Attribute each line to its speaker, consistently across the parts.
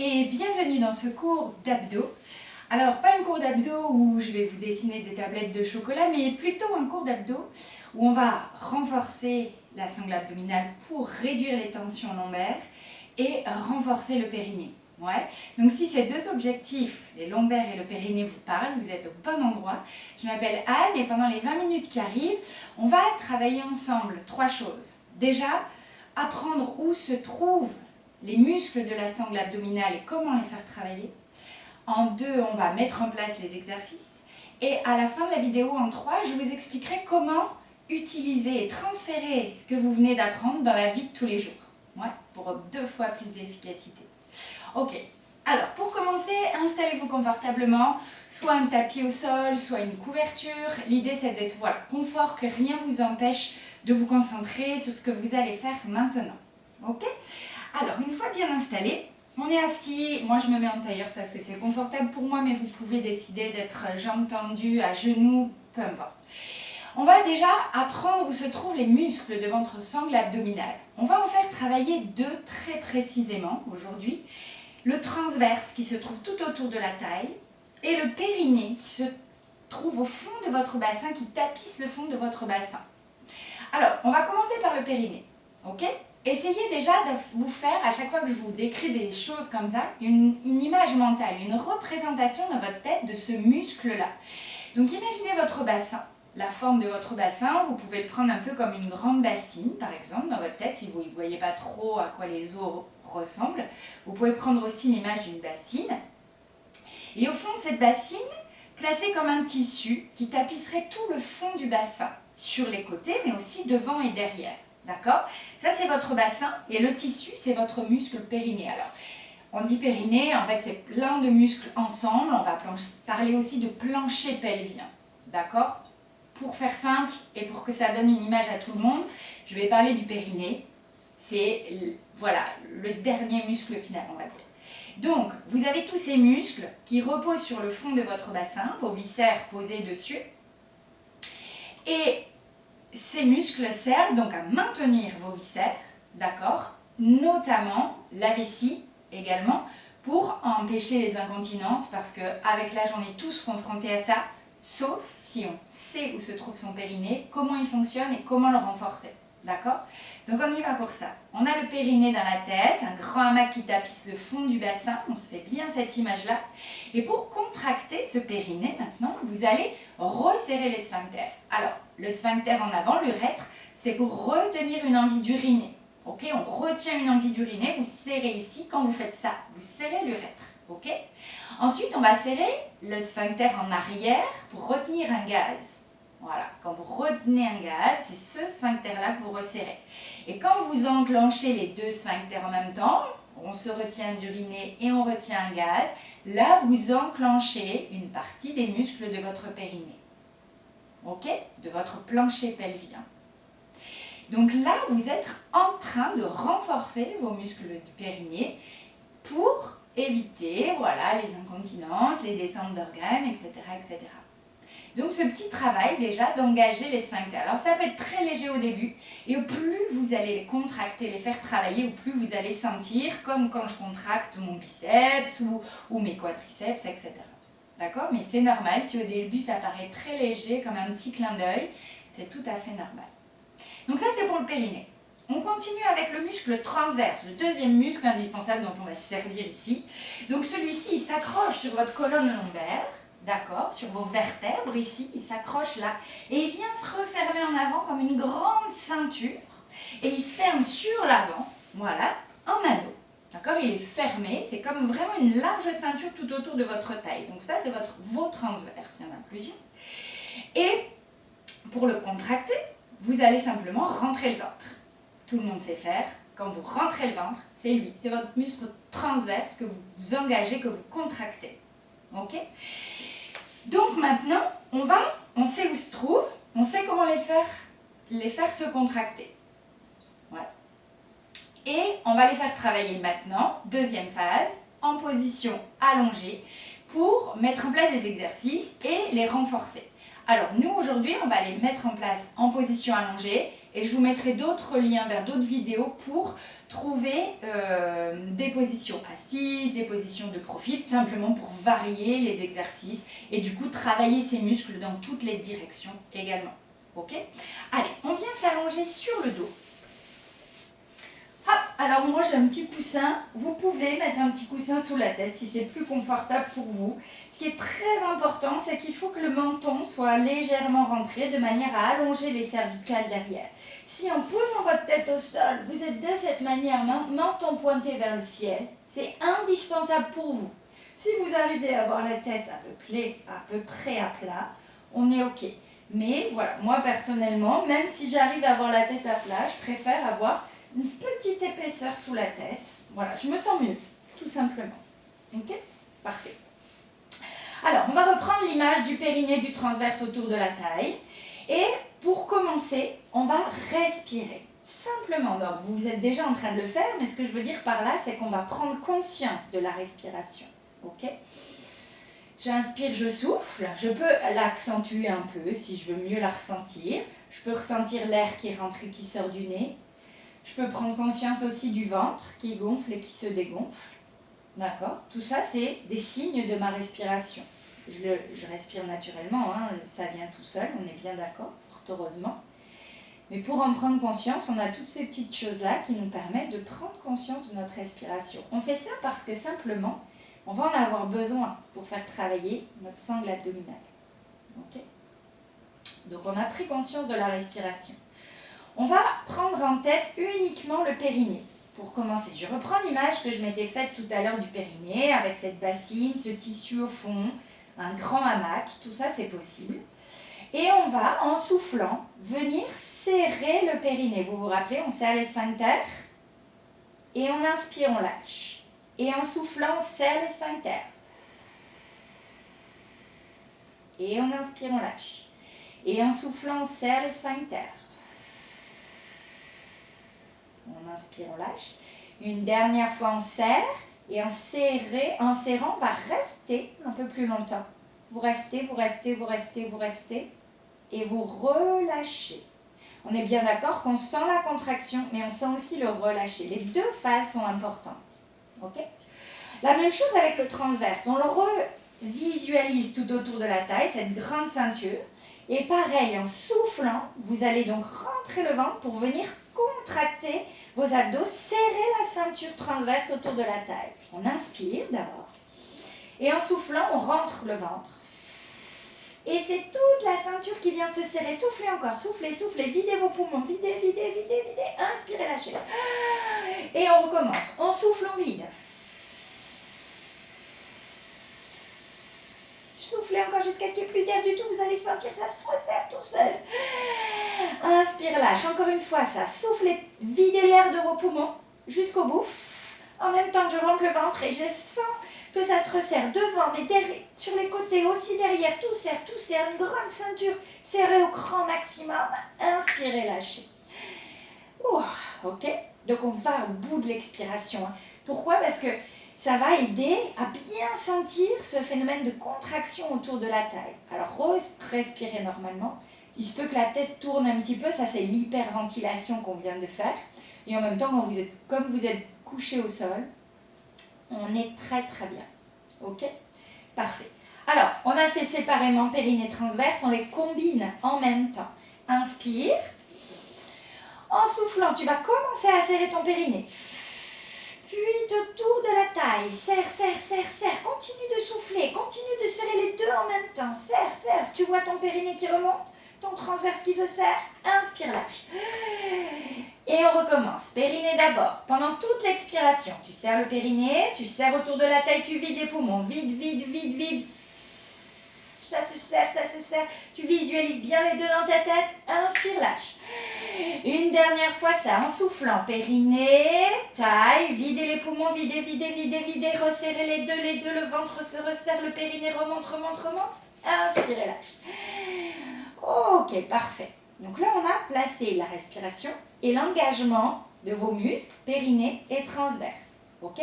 Speaker 1: et bienvenue dans ce cours d'abdos. Alors, pas un cours d'abdos où je vais vous dessiner des tablettes de chocolat, mais plutôt un cours d'abdos où on va renforcer la sangle abdominale pour réduire les tensions lombaires et renforcer le périnée. Ouais. Donc si ces deux objectifs, les lombaires et le périnée, vous parlent, vous êtes au bon endroit. Je m'appelle Anne et pendant les 20 minutes qui arrivent, on va travailler ensemble 3 choses. Déjà, apprendre où se trouvent les muscles de la sangle abdominale et comment les faire travailler. En 2, on va mettre en place les exercices. Et à la fin de la vidéo, en 3, je vous expliquerai comment utiliser et transférer ce que vous venez d'apprendre dans la vie de tous les jours. Ouais, pour 2 fois plus d'efficacité. Ok, alors pour commencer, installez-vous confortablement, soit un tapis au sol, soit une couverture. L'idée c'est d'être confort, que rien ne vous empêche de vous concentrer sur ce que vous allez faire maintenant. Ok? Alors une fois bien installé, on est assis, moi je me mets en tailleur parce que c'est confortable pour moi, mais vous pouvez décider d'être jambes tendues, à genoux, peu importe. On va déjà apprendre où se trouvent les muscles de votre sangle abdominale. On va en faire travailler 2 très précisément aujourd'hui. Le transverse qui se trouve tout autour de la taille et le périnée qui se trouve au fond de votre bassin, qui tapisse le fond de votre bassin. Alors, on va commencer par le périnée. Ok ? Essayez déjà de vous faire, à chaque fois que je vous décris des choses comme ça, une image mentale, une représentation dans votre tête de ce muscle-là. Donc imaginez votre bassin. La forme de votre bassin, vous pouvez le prendre un peu comme une grande bassine, par exemple, dans votre tête, si vous ne voyez pas trop à quoi les os ressemblent. Vous pouvez prendre aussi l'image d'une bassine. Et au fond de cette bassine, placez comme un tissu qui tapisserait tout le fond du bassin, sur les côtés, mais aussi devant et derrière. D'accord? Ça, c'est votre bassin, et le tissu, c'est votre muscle périnée. Alors, on dit périnée, en fait, c'est plein de muscles ensemble. On va parler aussi de plancher pelvien. D'accord? Pour faire simple et pour que ça donne une image à tout le monde, je vais parler du périnée. C'est le dernier muscle final, on va dire. Donc, vous avez tous ces muscles qui reposent sur le fond de votre bassin, vos viscères posés dessus. Et ces muscles servent donc à maintenir vos viscères, d'accord? Notamment la vessie également, pour empêcher les incontinences, parce qu'avec l'âge, on est tous confrontés à ça, sauf si on sait où se trouve son périnée, comment il fonctionne et comment le renforcer. D'accord? Donc on y va pour ça. On a le périnée dans la tête, un grand hamac qui tapisse le fond du bassin, on se fait bien cette image-là. Et pour contracter ce périnée maintenant, vous allez resserrer les sphincters. Alors, le sphincter en avant, l'urètre, c'est pour retenir une envie d'uriner. Ok? On retient une envie d'uriner, vous serrez ici, quand vous faites ça, vous serrez l'urètre. Ok? Ensuite, on va serrer le sphincter en arrière pour retenir un gaz. Voilà, quand vous retenez un gaz, c'est ce sphincter-là que vous resserrez. Et quand vous enclenchez les 2 sphincters en même temps, on se retient d'uriner et on retient un gaz, là vous enclenchez une partie des muscles de votre périnée. Ok? De votre plancher pelvien. Donc là, vous êtes en train de renforcer vos muscles du périnée pour éviter les incontinences, les descentes d'organes, etc., etc. Donc ce petit travail déjà d'engager les sphincters. Alors ça peut être très léger au début et au plus vous allez les contracter, les faire travailler, au plus vous allez sentir, comme quand je contracte mon biceps ou mes quadriceps, etc. D'accord? Mais c'est normal, si au début ça paraît très léger, comme un petit clin d'œil, c'est tout à fait normal. Donc ça c'est pour le périnée. On continue avec le muscle transverse, le deuxième muscle indispensable dont on va se servir ici. Donc celui-ci, il s'accroche sur votre colonne lombaire, d'accord, sur vos vertèbres ici, il s'accroche là, et il vient se refermer en avant comme une grande ceinture, et il se ferme sur l'avant, voilà, en anneau. D'accord, il est fermé, c'est comme vraiment une large ceinture tout autour de votre taille. Donc ça, c'est vos transverses, il y en a plusieurs. Et pour le contracter, vous allez simplement rentrer le ventre. Tout le monde sait faire. Quand vous rentrez le ventre, c'est lui, c'est votre muscle transverse que vous engagez, que vous contractez. Ok? Donc maintenant, on sait où se trouve, on sait comment les faire se contracter. Ouais. Et on va les faire travailler maintenant, deuxième phase, en position allongée, pour mettre en place des exercices et les renforcer. Alors nous aujourd'hui, on va les mettre en place en position allongée Et je vous mettrai d'autres liens vers d'autres vidéos pour trouver des positions assises, des positions de profil, simplement pour varier les exercices et du coup travailler ses muscles dans toutes les directions également. Ok? Allez, on vient s'allonger sur le dos. Hop, alors moi j'ai un petit coussin, vous pouvez mettre un petit coussin sous la tête si c'est plus confortable pour vous. Ce qui est très important, c'est qu'il faut que le menton soit légèrement rentré de manière à allonger les cervicales derrière. Si en posant votre tête au sol, vous êtes de cette manière, menton pointé vers le ciel, c'est indispensable pour vous. Si vous arrivez à avoir la tête à peu près à plat, on est ok. Mais voilà, moi personnellement, même si j'arrive à avoir la tête à plat, je préfère avoir une petite épaisseur sous la tête. Voilà, je me sens mieux, tout simplement. Ok? Parfait. Alors, on va reprendre l'image du périnée du transverse autour de la taille. Et pour commencer, on va respirer. Simplement, donc vous êtes déjà en train de le faire, mais ce que je veux dire par là, c'est qu'on va prendre conscience de la respiration. Ok? J'inspire, je souffle. Je peux l'accentuer un peu si je veux mieux la ressentir. Je peux ressentir l'air qui rentre et qui sort du nez. Je peux prendre conscience aussi du ventre qui gonfle et qui se dégonfle. D'accord? Tout ça, c'est des signes de ma respiration. Je respire naturellement, hein, ça vient tout seul, on est bien d'accord, fort heureusement. Mais pour en prendre conscience, on a toutes ces petites choses-là qui nous permettent de prendre conscience de notre respiration. On fait ça parce que simplement, on va en avoir besoin pour faire travailler notre sangle abdominale. Okay? Donc on a pris conscience de la respiration. On va prendre en tête uniquement le périnée. Pour commencer, je reprends l'image que je m'étais faite tout à l'heure du périnée, avec cette bassine, ce tissu au fond, un grand hamac, tout ça c'est possible. Et on va, en soufflant, venir serrer le périnée. Vous vous rappelez, on serre les sphincters, et on inspire, on lâche. Et en soufflant, on serre les sphincters. Et on inspire, on lâche. Et en soufflant, on serre les sphincters. On inspire, on lâche. Une dernière fois, on serre. Et en serrant, on va rester un peu plus longtemps. Vous restez, vous restez, vous restez, vous restez. Et vous relâchez. On est bien d'accord qu'on sent la contraction, mais on sent aussi le relâcher. Les deux phases sont importantes. Ok ? La même chose avec le transverse. On le revisualise tout autour de la taille, cette grande ceinture. Et pareil, en soufflant, vous allez donc rentrer le ventre pour venir contracter vos abdos, serrer la ceinture transverse autour de la taille. On inspire d'abord. Et en soufflant, on rentre le ventre. Et c'est toute la ceinture qui vient se serrer. Soufflez encore, soufflez, soufflez, videz vos poumons, videz, videz, videz, videz. Inspirez, lâchez. Et on recommence. On souffle, on vide. Soufflez encore jusqu'à ce qu'il n'y ait plus d'air du tout. Vous allez sentir ça se resserre tout seul. Inspire, lâche. Encore une fois, ça. Soufflez, videz l'air de vos poumons jusqu'au bout. En même temps que je rentre le ventre et je sens que ça se resserre devant, mais derrière, sur les côtés, aussi derrière. Tout serre, une grande ceinture serrée au grand maximum. Inspirez, lâchez. Ok. Donc on va au bout de l'expiration. Pourquoi? Parce que ça va aider à bien sentir ce phénomène de contraction autour de la taille. Alors, respirez normalement. Il se peut que la tête tourne un petit peu, ça c'est l'hyperventilation qu'on vient de faire. Et en même temps, comme vous êtes couché au sol, on est très très bien. Ok? Parfait. Alors, on a fait séparément périnée transverse, on les combine en même temps. Inspire. En soufflant, tu vas commencer à serrer ton périnée. Puis autour de la taille, serre, serre, serre, serre. Continue de souffler, continue de serrer les deux en même temps. Serre, serre. Tu vois ton périnée qui remonte, ton transverse qui se serre. Inspire, lâche. Et on recommence. Périnée d'abord. Pendant toute l'expiration, tu serres le périnée, tu serres autour de la taille, tu vides les poumons. Vide, vide, vide, vide. Ça se serre, ça se serre. Tu visualises bien les deux dans ta tête. Inspire, lâche. Une dernière fois ça, en soufflant. Périnée, taille, videz les poumons, videz, videz, videz, videz. Resserrez les deux, le ventre se resserre, le périnée remonte, remonte, remonte. Inspirez, lâche. Ok, parfait. Donc là, on a placé la respiration et l'engagement de vos muscles, périnée et transverse. Ok ?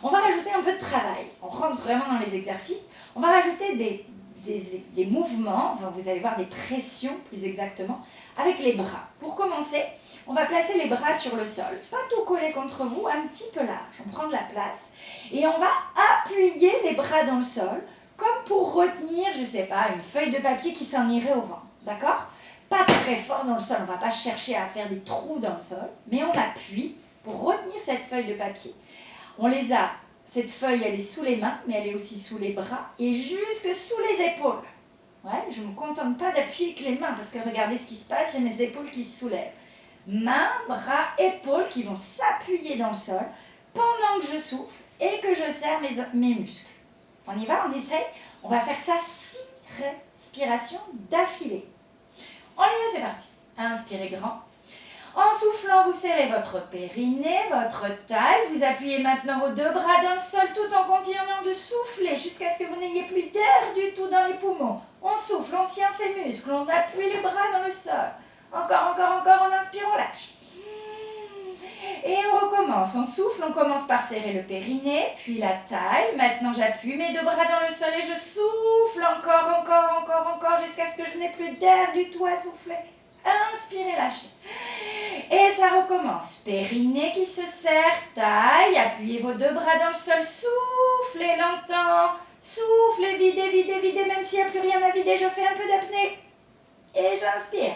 Speaker 1: On va rajouter un peu de travail. On rentre vraiment dans les exercices. On va rajouter des des mouvements, enfin, vous allez voir des pressions plus exactement, avec les bras. Pour commencer, on va placer les bras sur le sol, pas tout collé contre vous, un petit peu large, on prend de la place et on va appuyer les bras dans le sol comme pour retenir, je ne sais pas, une feuille de papier qui s'en irait au vent, d'accord? Pas très fort dans le sol, on ne va pas chercher à faire des trous dans le sol, mais on appuie pour retenir cette feuille de papier. Cette feuille elle est sous les mains, mais elle est aussi sous les bras et jusque sous les épaules. Ouais, je ne me contente pas d'appuyer avec les mains parce que regardez ce qui se passe, j'ai mes épaules qui se soulèvent. Mains, bras, épaules qui vont s'appuyer dans le sol pendant que je souffle et que je serre mes muscles. On y va, on essaye. On va faire ça 6 respirations d'affilée. On y va, c'est parti. Inspirez grand. En soufflant, vous serrez votre périnée, votre taille. Vous appuyez maintenant vos 2 bras dans le sol tout en continuant de souffler jusqu'à ce que vous n'ayez plus d'air du tout dans les poumons. On souffle, on tient ses muscles, on appuie les bras dans le sol. Encore, encore, encore, on inspire, on lâche. Et on recommence, on souffle, on commence par serrer le périnée, puis la taille. Maintenant, j'appuie mes 2 bras dans le sol et je souffle encore, encore, encore, encore, jusqu'à ce que je n'ai plus d'air du tout à souffler. Inspirez, lâchez. Et ça recommence. Périnée qui se serre, taille, appuyez vos 2 bras dans le sol, soufflez longtemps, soufflez, videz, videz, videz, même s'il n'y a plus rien à vider, je fais un peu d'apnée. Et j'inspire.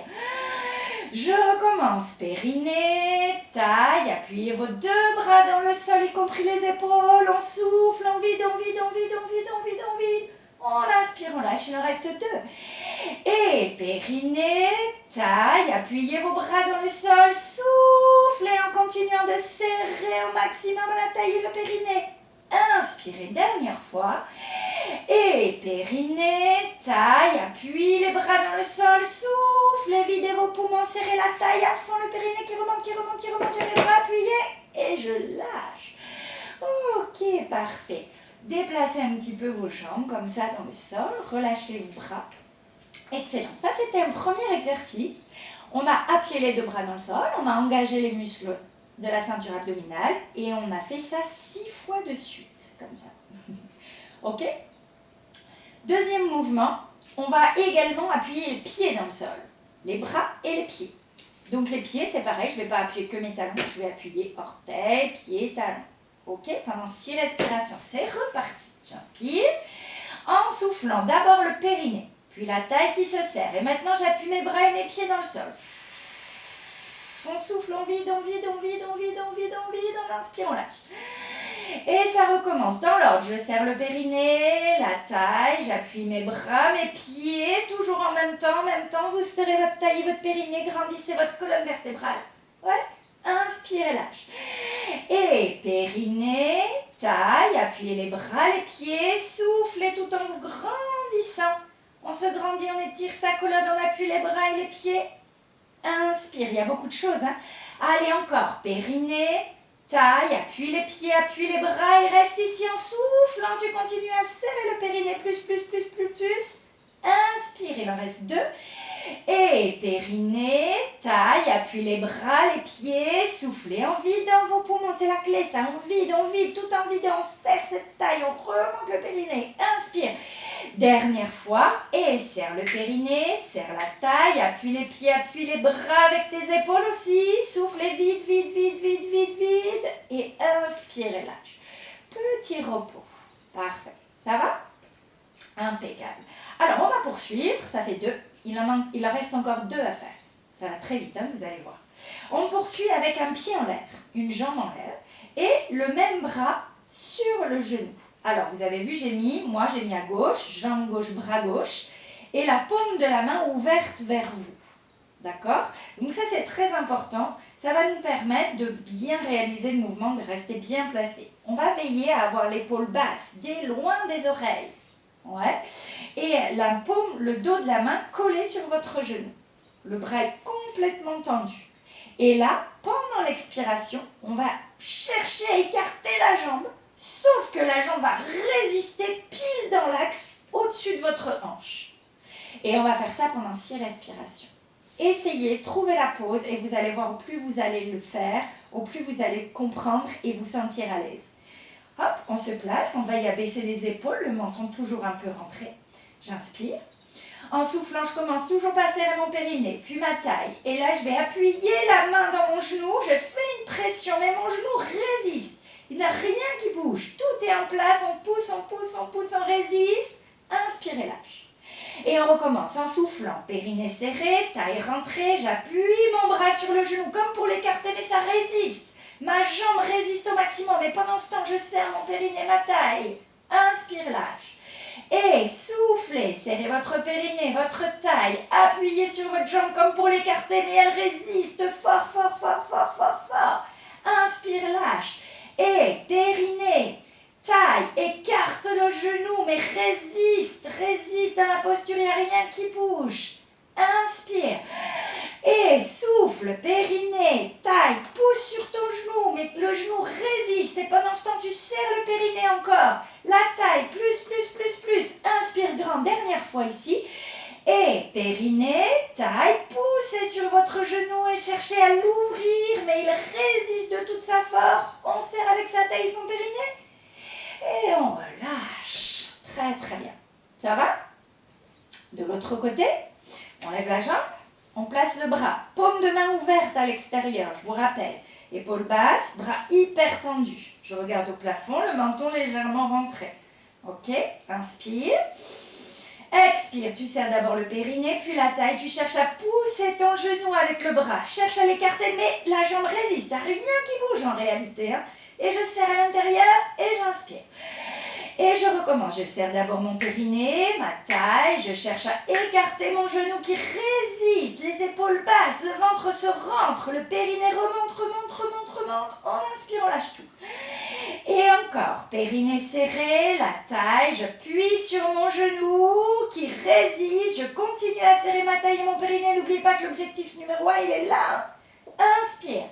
Speaker 1: Je recommence. Périnée, taille, appuyez vos 2 bras dans le sol, y compris les épaules, on souffle, on vide, on vide, on vide, on vide, on vide, on vide. On inspire, on lâche, il en reste 2. Et périnée, taille, appuyez vos bras dans le sol, soufflez en continuant de serrer au maximum la taille et le périnée. Inspirez, dernière fois. Et périnée, taille, appuyez les bras dans le sol, soufflez, videz vos poumons, serrez la taille à fond, le périnée qui remonte, qui remonte, qui remonte, j'ai les bras appuyés et je lâche. Ok, parfait. Déplacez un petit peu vos jambes comme ça dans le sol, relâchez vos bras. Excellent. Ça, c'était un premier exercice. On a appuyé les 2 bras dans le sol, on a engagé les muscles de la ceinture abdominale et on a fait ça 6 fois de suite, comme ça. Ok? Deuxième mouvement, on va également appuyer les pieds dans le sol, les bras et les pieds. Donc les pieds, c'est pareil, je ne vais pas appuyer que mes talons, je vais appuyer orteils, pieds, talons. Ok? Pendant 6 respirations, c'est reparti. J'inspire en soufflant d'abord le périnée, puis la taille qui se serre. Et maintenant, j'appuie mes bras et mes pieds dans le sol. On souffle, on vide, on vide, on vide, on vide, on vide, on vide, on inspire, on lâche. Et ça recommence dans l'ordre. Je serre le périnée, la taille, j'appuie mes bras, mes pieds, toujours en même temps, vous serrez votre taille et votre périnée, grandissez votre colonne vertébrale. Ouais? Inspirez, lâche. Et périnée, taille, appuyez les bras, les pieds, soufflez tout en vous grandissant. On se grandit, on étire sa colonne, on appuie les bras et les pieds. Inspire, il y a beaucoup de choses. Hein? Allez encore, périnée, taille, appuie les pieds, appuie les bras et reste ici en soufflant. Tu continues à serrer le périnée, plus. Inspire, il en reste 2. Et périnée, taille, appuie les bras, les pieds, soufflez en vidant vos poumons, c'est la clé ça, on vide, tout en vidant, on serre cette taille, on remonte le périnée, inspire. Dernière fois, et serre le périnée, serre la taille, appuie les pieds, appuie les bras avec tes épaules aussi, soufflez vide, et inspirez, lâche. Petit repos, parfait, ça va? Impeccable. Alors on va poursuivre, ça fait 2. Il en reste encore 2 à faire. Ça va très vite, hein, vous allez voir. On poursuit avec un pied en l'air, une jambe en l'air et le même bras sur le genou. Alors, vous avez vu, j'ai mis à gauche, jambe gauche, bras gauche et la paume de la main ouverte vers vous. D'accord? Donc ça, c'est très important. Ça va nous permettre de bien réaliser le mouvement, de rester bien placé. On va veiller à avoir l'épaule basse, loin des oreilles. Ouais. Et la paume, le dos de la main collé sur votre genou. Le bras est complètement tendu. Et là, pendant l'expiration, on va chercher à écarter la jambe, sauf que la jambe va résister pile dans l'axe au-dessus de votre hanche. Et on va faire ça pendant 6 respirations. Essayez, trouvez la pause et vous allez voir, au plus vous allez le faire, au plus vous allez comprendre et vous sentir à l'aise. Hop, on se place, on veille à baisser les épaules, le menton toujours un peu rentré. J'inspire. En soufflant, je commence toujours par serrer mon périnée, puis ma taille. Et là, je vais appuyer la main dans mon genou. Je fais une pression, mais mon genou résiste. Il n'y a rien qui bouge. Tout est en place. On pousse, on pousse, on pousse, on résiste. Inspire et lâche. Et on recommence en soufflant. Périnée serré, taille rentrée. J'appuie mon bras sur le genou comme pour l'écarter, mais ça résiste. Ma jambe résiste au maximum. Et pendant ce temps, je serre mon périnée, ma taille. Inspire, lâche. Et soufflez, serrez votre périnée, votre taille, appuyez sur votre jambe comme pour l'écarter, mais elle résiste fort, fort, fort, fort, fort, fort. Inspire, lâche. Et périnée, taille, écarte le genou, mais résiste, résiste dans la posture, il n'y a rien qui bouge. Inspire. Et souffle, périnée, taille, pousse sur ton genou, mais le genou résiste. Et pendant ce temps, tu serres le périnée encore. La taille, plus, plus, plus, plus. Inspire grand, dernière fois ici. Et périnée, taille, poussez sur votre genou et cherchez à l'ouvrir, mais il résiste de toute sa force. On serre avec sa taille et son périnée. Et on relâche. Très, très bien. Ça va? De l'autre côté, on lève la jambe. On place le bras, paume de main ouverte à l'extérieur, je vous rappelle. Épaules basses, bras hyper tendus. Je regarde au plafond, le menton légèrement rentré. Ok, inspire. Expire, tu serres d'abord le périnée, puis la taille. Tu cherches à pousser ton genou avec le bras. Cherche à l'écarter, mais la jambe résiste. Il n'y a rien qui bouge en réalité. Et je serre à l'intérieur et j'inspire. Et je recommence. Je serre d'abord mon périnée, ma taille. Je cherche à écarter mon genou qui résiste. Les épaules basses, le ventre se rentre. Le périnée remonte, remonte, remonte, remonte. On inspire, on lâche tout. Et encore. Périnée serré, la taille. Je plie sur mon genou qui résiste. Je continue à serrer ma taille et mon périnée. N'oubliez pas que l'objectif numéro 1, il est là. Inspire.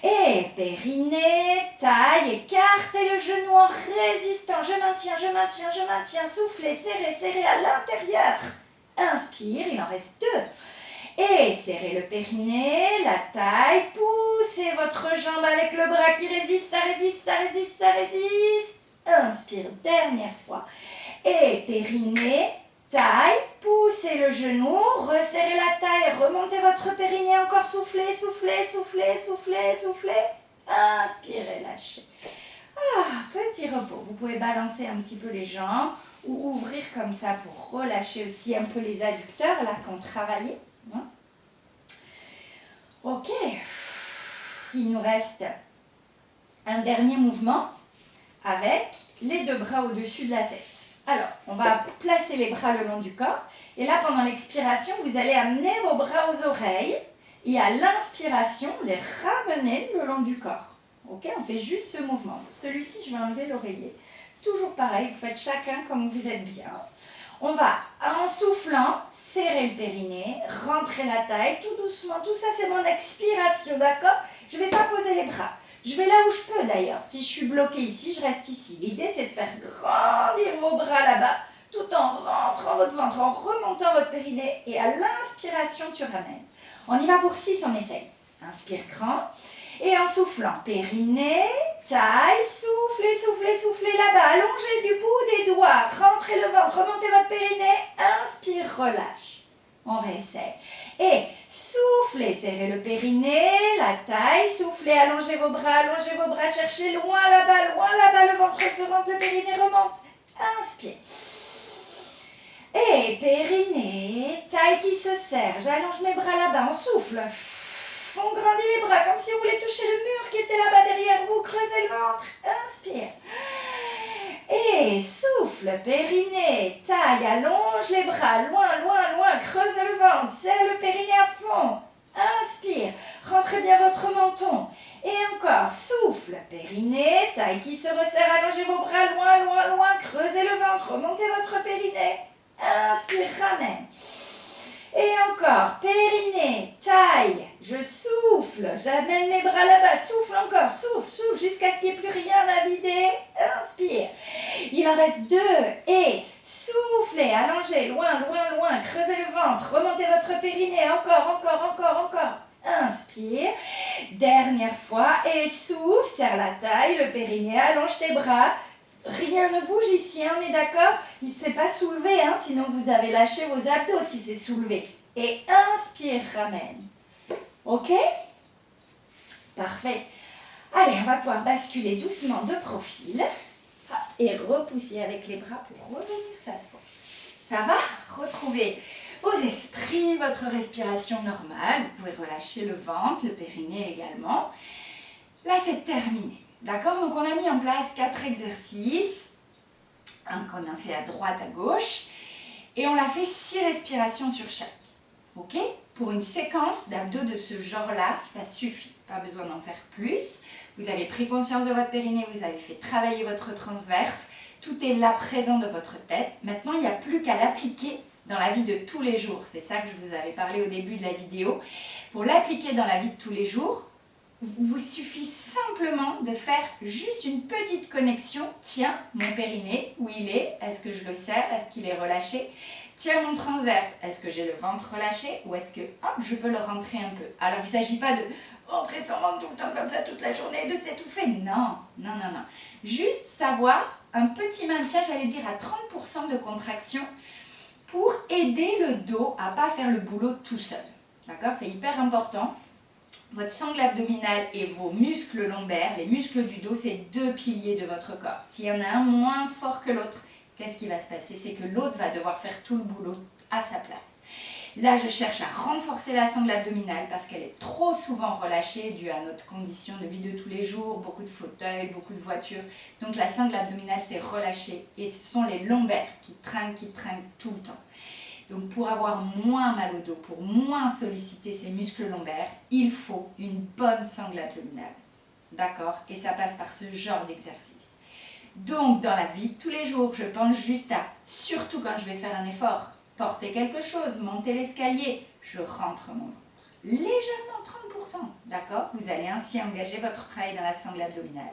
Speaker 1: Et périnée, taille, écartez le genou en résistant. Je maintiens, je maintiens, je maintiens. Soufflez, serrez, serrez à l'intérieur. Inspire, il en reste 2. Et serrez le périnée, la taille. Poussez votre jambe avec le bras qui résiste, ça résiste, ça résiste, ça résiste. Inspire, dernière fois. Et périnée, taille, poussez le genou, resserrez la taille, remontez votre périnée, encore soufflez, soufflez, soufflez, soufflez, soufflez. Inspirez, lâchez. Petit repos. Vous pouvez balancer un petit peu les jambes ou ouvrir comme ça pour relâcher aussi un peu les adducteurs là qu'on travaillait. Ok. Il nous reste un dernier mouvement avec les 2 bras au-dessus de la tête. Alors, on va placer les bras le long du corps. Et là, pendant l'expiration, vous allez amener vos bras aux oreilles. Et à l'inspiration, les ramener le long du corps. Ok, on fait juste ce mouvement. Celui-ci, je vais enlever l'oreiller. Toujours pareil, vous faites chacun comme vous êtes bien. On va, en soufflant, serrer le périnée, rentrer la taille, tout doucement. Tout ça, c'est mon expiration, d'accord? Je ne vais pas poser les bras. Je vais là où je peux d'ailleurs. Si je suis bloquée ici, je reste ici. L'idée, c'est de faire grandir vos bras là-bas, tout en rentrant votre ventre, en remontant votre périnée. Et à l'inspiration, tu ramènes. On y va pour 6, on essaye. Inspire grand. Et en soufflant, périnée, taille, soufflez, soufflez, soufflez là-bas. Allongez du bout des doigts. Rentrez le ventre, remontez votre périnée. Inspire, relâche. On réessaye. Et soufflez, serrez le périnée, la taille, soufflez, allongez vos bras, cherchez loin là-bas, le ventre se rentre, le périnée remonte. Inspire. Et périnée, taille qui se serre, j'allonge mes bras là-bas, on souffle. On grandit les bras comme si vous voulez toucher le mur qui était là-bas derrière vous, creusez le ventre. Inspire. Et souffle, périnée, taille, allonge les bras, loin, creuse le ventre, serre le périnée à fond. Inspire, rentrez bien votre menton. Et encore, souffle, périnée, taille qui se resserre, allongez vos bras, loin, creusez le ventre, remontez votre périnée. Inspire, ramène. Et encore, périnée, taille, je souffle, j'amène mes bras là-bas, souffle encore, souffle, jusqu'à ce qu'il n'y ait plus rien à vider. Inspire. Il en reste 2. Et soufflez, allongez, loin, creusez le ventre, remontez votre périnée, encore. Inspire. Dernière fois, et souffle, serre la taille, le périnée, allonge tes bras. Rien ne bouge ici, hein, on est d'accord? Il ne s'est pas soulevé, hein, sinon vous avez lâché vos abdos si c'est soulevé. Et inspire, ramène. Ok? Parfait. Allez, on va pouvoir basculer doucement de profil et repousser avec les bras pour revenir s'asseoir. Ça va? Retrouvez vos esprits, votre respiration normale. Vous pouvez relâcher le ventre, le périnée également. Là, c'est terminé. D'accord? Donc, on a mis en place 4 exercices qu'on a fait à droite, à gauche. Et on a fait 6 respirations sur chaque. Ok? Pour une séquence d'abdos de ce genre-là, ça suffit. Pas besoin d'en faire plus. Vous avez pris conscience de votre périnée, vous avez fait travailler votre transverse. Tout est là présent de votre tête. Maintenant, il n'y a plus qu'à l'appliquer dans la vie de tous les jours. C'est ça que je vous avais parlé au début de la vidéo. Pour l'appliquer dans la vie de tous les jours, vous suffit simplement de faire juste une petite connexion. Tiens, mon périnée, où il est? Est-ce que je le serre? Est-ce qu'il est relâché? Tiens, mon transverse, est-ce que j'ai le ventre relâché? Ou est-ce que hop, je peux le rentrer un peu? Alors, il ne s'agit pas de rentrer son ventre tout le temps comme ça toute la journée et de s'étouffer. Non, non, non, non. Juste savoir un petit maintien, j'allais dire à 30% de contraction pour aider le dos à ne pas faire le boulot tout seul. D'accord? C'est hyper important. Votre sangle abdominale et vos muscles lombaires, les muscles du dos, c'est 2 piliers de votre corps. S'il y en a un moins fort que l'autre, qu'est-ce qui va se passer? C'est que l'autre va devoir faire tout le boulot à sa place. Là, je cherche à renforcer la sangle abdominale parce qu'elle est trop souvent relâchée due à notre condition de vie de tous les jours, beaucoup de fauteuils, beaucoup de voitures. Donc la sangle abdominale s'est relâchée et ce sont les lombaires qui trinquent tout le temps. Donc pour avoir moins mal au dos, pour moins solliciter ces muscles lombaires, il faut une bonne sangle abdominale. D'accord? Et ça passe par ce genre d'exercice. Donc dans la vie de tous les jours, je pense juste à, surtout quand je vais faire un effort, porter quelque chose, monter l'escalier, je rentre mon ventre. Légèrement 30%. D'accord? Vous allez ainsi engager votre travail dans la sangle abdominale.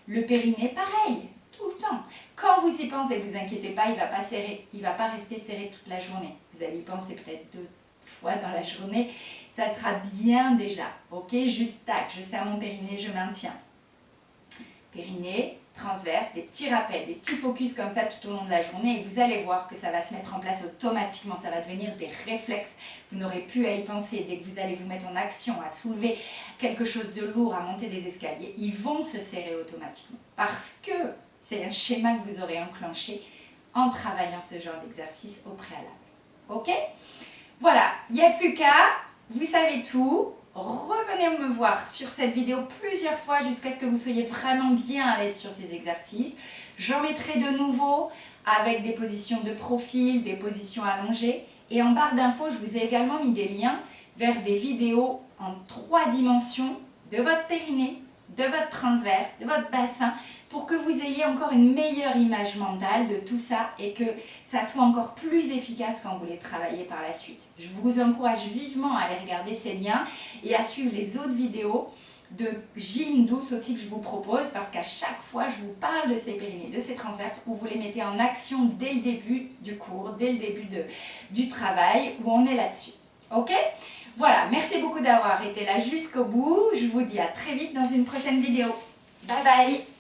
Speaker 1: Le périnée, pareil. Tout le temps. Quand vous y pensez, vous inquiétez pas, il ne va pas serrer, il va pas rester serré toute la journée. Vous allez y penser peut-être 2 fois dans la journée, ça sera bien déjà. Ok, juste tac, je serre mon périnée, je maintiens. Périnée, transverse, des petits rappels, des petits focus comme ça tout au long de la journée et vous allez voir que ça va se mettre en place automatiquement, ça va devenir des réflexes. Vous n'aurez plus à y penser dès que vous allez vous mettre en action, à soulever quelque chose de lourd, à monter des escaliers, ils vont se serrer automatiquement parce que c'est un schéma que vous aurez enclenché en travaillant ce genre d'exercice au préalable. Ok? Voilà, il n'y a plus qu'à, vous savez tout. Revenez me voir sur cette vidéo plusieurs fois jusqu'à ce que vous soyez vraiment bien à l'aise sur ces exercices. J'en mettrai de nouveau avec des positions de profil, des positions allongées. Et en barre d'infos, je vous ai également mis des liens vers des vidéos en 3 dimensions de votre périnée, de votre transverse, de votre bassin, pour que vous ayez encore une meilleure image mentale de tout ça et que ça soit encore plus efficace quand vous les travaillez par la suite. Je vous encourage vivement à aller regarder ces liens et à suivre les autres vidéos de gym douce aussi que je vous propose parce qu'à chaque fois je vous parle de ces périnées, de ces transverses où vous les mettez en action dès le début du cours, dès le début du travail où on est là-dessus. Ok? Voilà, merci beaucoup d'avoir été là jusqu'au bout. Je vous dis à très vite dans une prochaine vidéo. Bye bye!